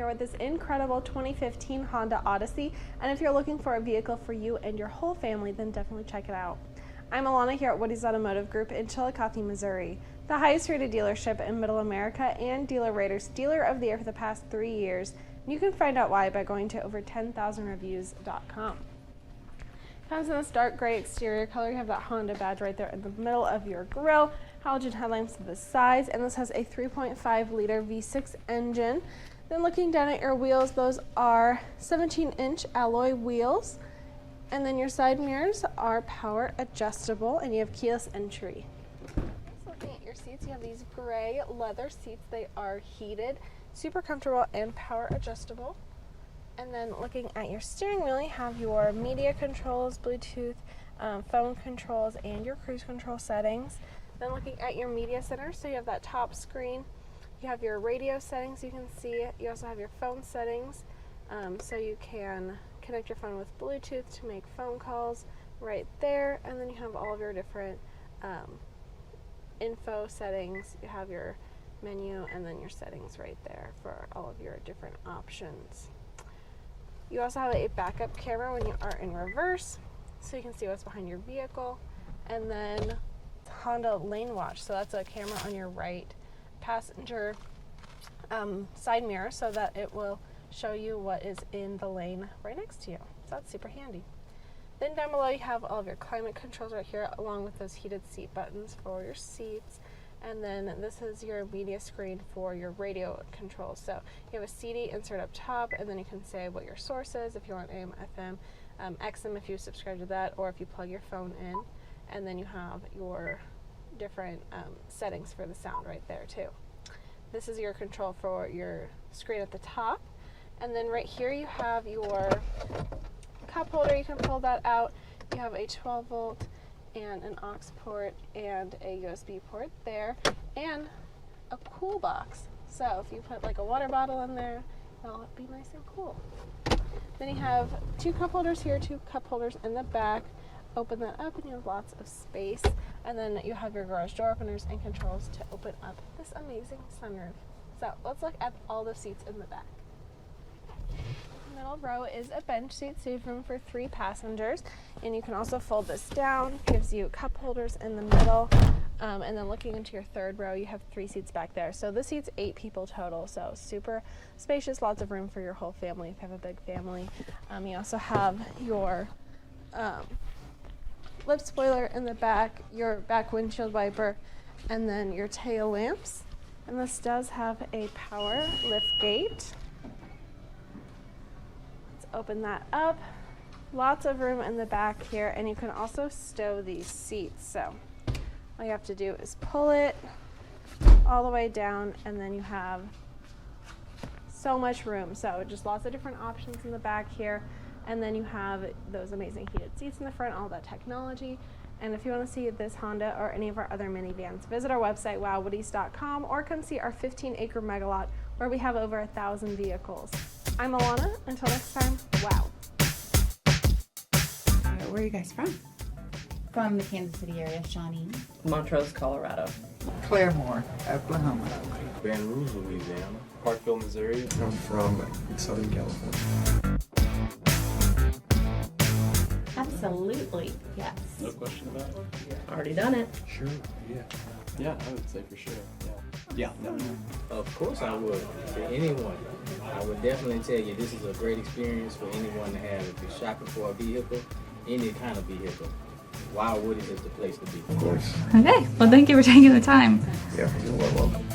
here with this incredible 2015 Honda Odyssey, and if you're looking for a vehicle for you and your whole family, then definitely check it out. I'm Alana here at WowWoodys Automotive Group in Chillicothe, Missouri, the highest rated dealership in Middle America and Dealer Rater's Dealer of the Year for the past 3 years. You can find out why by going to over10,000reviews.com. Comes in this dark gray exterior color. You have that Honda badge right there in the middle of your grille, halogen headlamps to the sides, and this has a 3.5 liter V6 engine. Then looking down at your wheels, those are 17-inch alloy wheels, and then your side mirrors are power adjustable, and you have keyless entry. Looking at your seats, you have these gray leather seats. They are heated, super comfortable, and power adjustable. And then looking at your steering wheel, you have your media controls, Bluetooth, phone controls, and your cruise control settings. Then looking at your media center, so you have that top screen. You have your radio settings, you can see. You also have your phone settings, so you can connect your phone with Bluetooth to make phone calls right there. And then you have all of your different info settings. You have your menu and then your settings right there for all of your different options. You also have a backup camera when you are in reverse, so you can see what's behind your vehicle. And then Honda Lane Watch, so that's a camera on your right passenger side mirror, so that it will show you what is in the lane right next to you. So that's super handy. Then down below you have all of your climate controls right here, along with those heated seat buttons for your seats. And then this is your media screen for your radio controls. So you have a CD insert up top, and then you can say what your source is, if you want AM, FM, XM if you subscribe to that, or if you plug your phone in. And then you have your different settings for the sound right there too. This is your control for your screen at the top. And then right here you have your cup holder. You can pull that out. You have a 12 volt and an aux port and a USB port there, and a cool box. So if you put like a water bottle in there, that'll be nice and cool. Then you have 2 cup holders here, 2 cup holders in the back. Open that up and you have lots of space. And then you have your garage door openers and controls to open up this amazing sunroof. So let's look at all the seats in the back. Middle row is a bench seat, so you have room for 3 passengers, and you can also fold this down. Gives you cup holders in the middle, and then looking into your third row, you have 3 seats back there. So this seats 8 people total, so super spacious, lots of room for your whole family if you have a big family. You also have your lip spoiler in the back, your back windshield wiper, and then your tail lamps. And this does have a power lift gate. Open that up. Lots of room in the back here, and you can also stow these seats. So all you have to do is pull it all the way down, and then you have so much room. So just lots of different options in the back here, and then you have those amazing heated seats in the front, all that technology. And if you want to see this Honda or any of our other minivans, visit our website WowWoodys.com, or come see our 15-acre megalot where we have over 1,000 vehicles. I'm Alana. Until next time, wow. Where are you guys from? From the Kansas City area, Shawnee. Montrose, Colorado. Claremore, Oklahoma. Baton Rouge, Louisiana. Parkville, Missouri. I'm from Southern California. Absolutely, yes. No question about it. Already done it. Sure, yeah. Yeah, I would say for sure. Yeah, no. Of course I would. For anyone, I would definitely tell you this is a great experience for anyone to have. If you're shopping for a vehicle, any kind of vehicle, WowWoodys is the place to be. Of course. Okay, well thank you for taking the time. Yeah, you're well welcome.